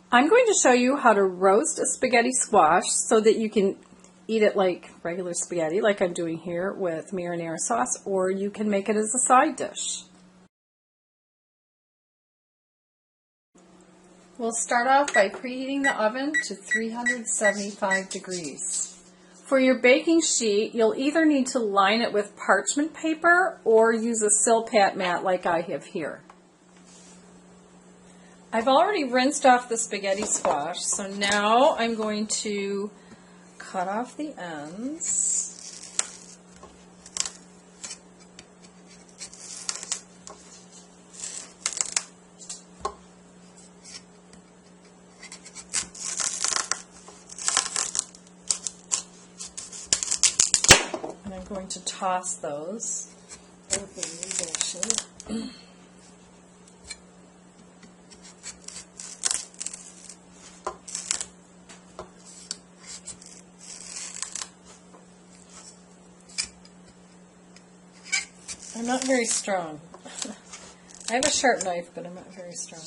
I'm going to show you how to roast a spaghetti squash so that you can eat it like regular spaghetti, like I'm doing here with marinara sauce, or you can make it as a side dish. We'll start off by preheating the oven to 375 degrees. For your baking sheet, you'll either need to line it with parchment paper or use a Silpat mat like I have here. I've already rinsed off the spaghetti squash, so now I'm going to cut off the ends. And I'm going to toss those. I'm not very strong. I have a sharp knife, but I'm not very strong.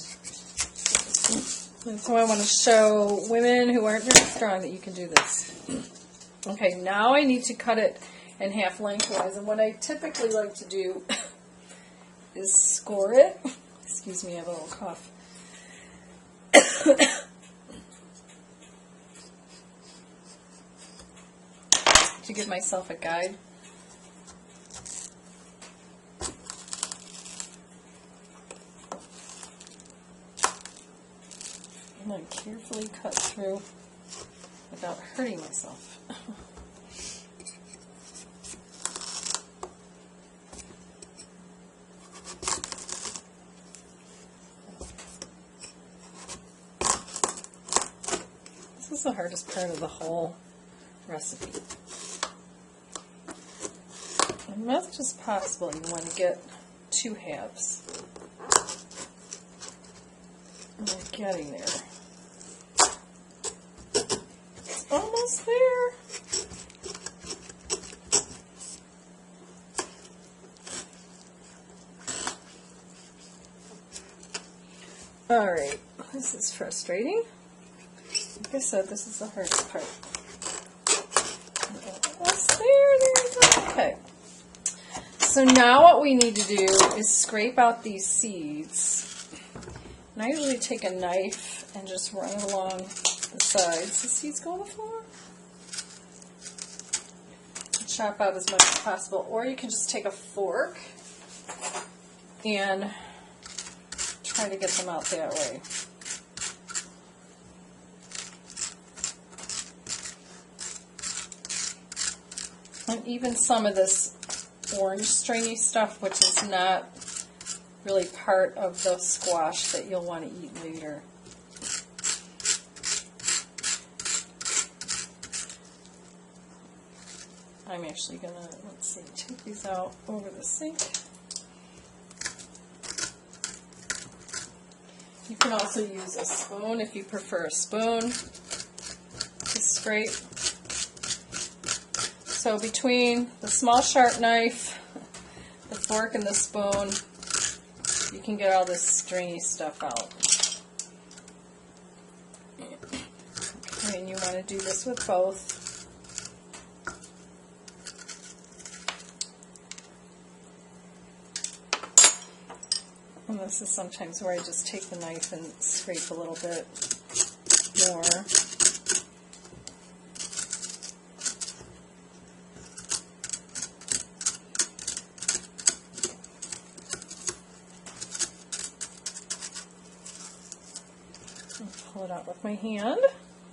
And so I want to show women who aren't very strong that you can do this. Okay, now I need to cut it in half lengthwise, and what I typically like to do is score it. Excuse me, I have a little cough. To give myself a guide. And then carefully cut through without hurting myself. This is the hardest part of the whole recipe. As much as possible, you want to get two halves. And we're getting there. It's almost there. Alright, this is frustrating. Like I said, this is the hardest part. Almost there, there we go. Okay. So now what we need to do is scrape out these seeds. And I usually take a knife and just run it along the sides. The seeds go on the floor. Chop out as much as possible. Or you can just take a fork and try to get them out that way. And even some of this orange stringy stuff, which is not really part of the squash that you'll want to eat later. I'm actually going to, let's see, take these out over the sink. You can also use a spoon if you prefer a spoon to scrape. So between the small sharp knife, the fork, and the spoon, you can get all this stringy stuff out. Okay, and you want to do this with both. And this is sometimes where I just take the knife and scrape a little bit more. Pull it out with my hand.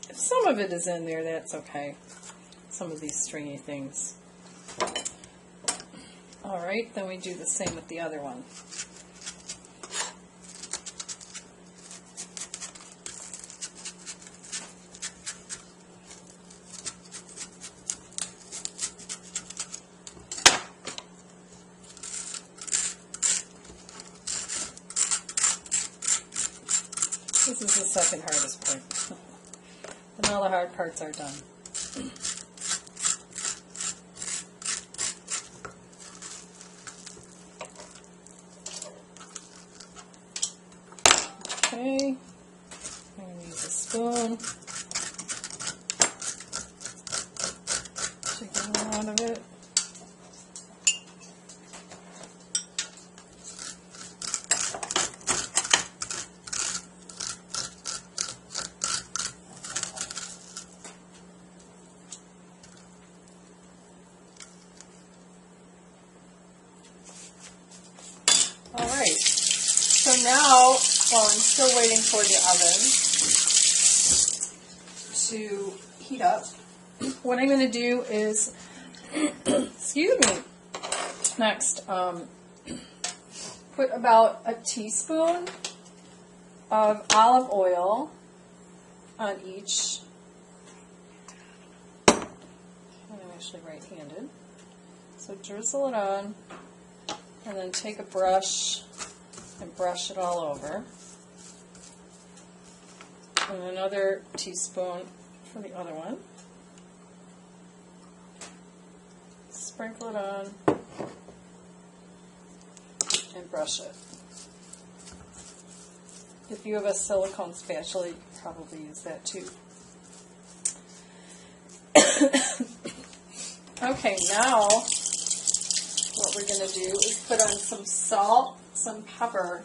If some of it is in there, that's okay. Some of these stringy things. Alright, then we do the same with the other one. This is the second hardest part. And all the hard parts are done. Okay. I'm going to use teaspoon. Take a little out of it. All right, so now, while I'm still waiting for the oven to heat up, what I'm going to do is, excuse me, next, put about a teaspoon of olive oil on each. I'm actually right-handed, so drizzle it on. And then take a brush and brush it all over. And another teaspoon for the other one. Sprinkle it on and brush it. If you have a silicone spatula, you can probably use that too. Okay, now what we're going to do is put on some salt, some pepper,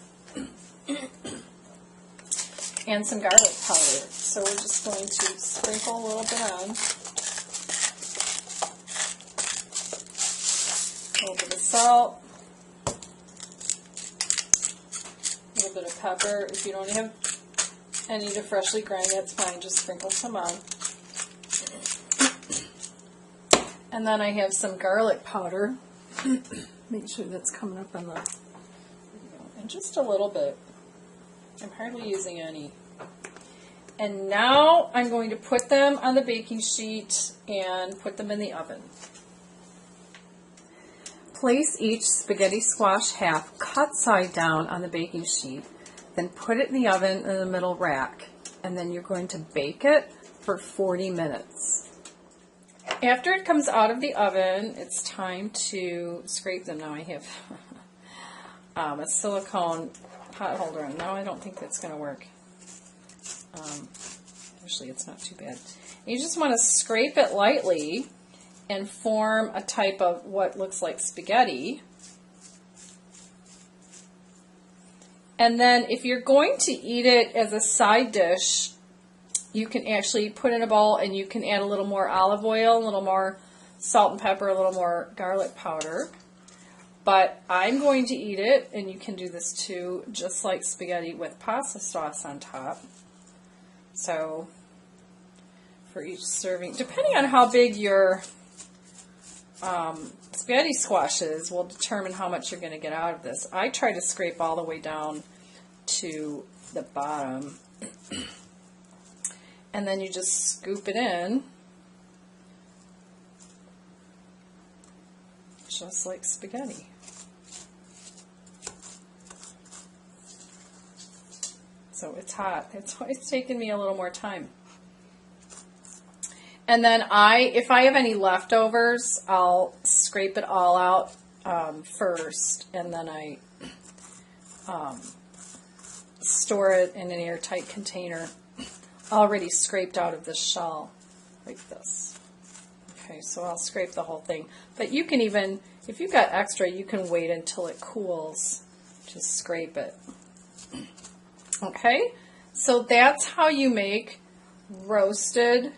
and some garlic powder. So we're just going to sprinkle a little bit on. A little bit of salt, a little bit of pepper. If you don't have any to freshly grind, that's fine. Just sprinkle some on. And then I have some garlic powder. Make sure that's coming up on the, and just a little bit. I'm hardly using any. And now I'm going to put them on the baking sheet and put them in the oven. Place each spaghetti squash half cut side down on the baking sheet, then put it in the oven in the middle rack, and then you're going to bake it for 40 minutes. After it comes out of the oven, it's time to scrape them. Now I have a silicone pot holder, and now I don't think that's going to work. Actually, it's not too bad. You just want to scrape it lightly and form a type of what looks like spaghetti. And then if you're going to eat it as a side dish, you can actually put in a bowl and you can add a little more olive oil, a little more salt and pepper, a little more garlic powder. But I'm going to eat it, and you can do this too, just like spaghetti with pasta sauce on top. So for each serving, depending on how big your spaghetti squash is, will determine how much you're going to get out of this. I try to scrape all the way down to the bottom. And then you just scoop it in, just like spaghetti. So it's hot. It's taken me a little more time. And then if I have any leftovers, I'll scrape it all out first, and then I store it in an airtight container, already scraped out of the shell, like this. Okay, so I'll scrape the whole thing. But you can even, if you've got extra, you can wait until it cools to scrape it. Okay, so that's how you make roasted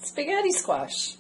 spaghetti squash.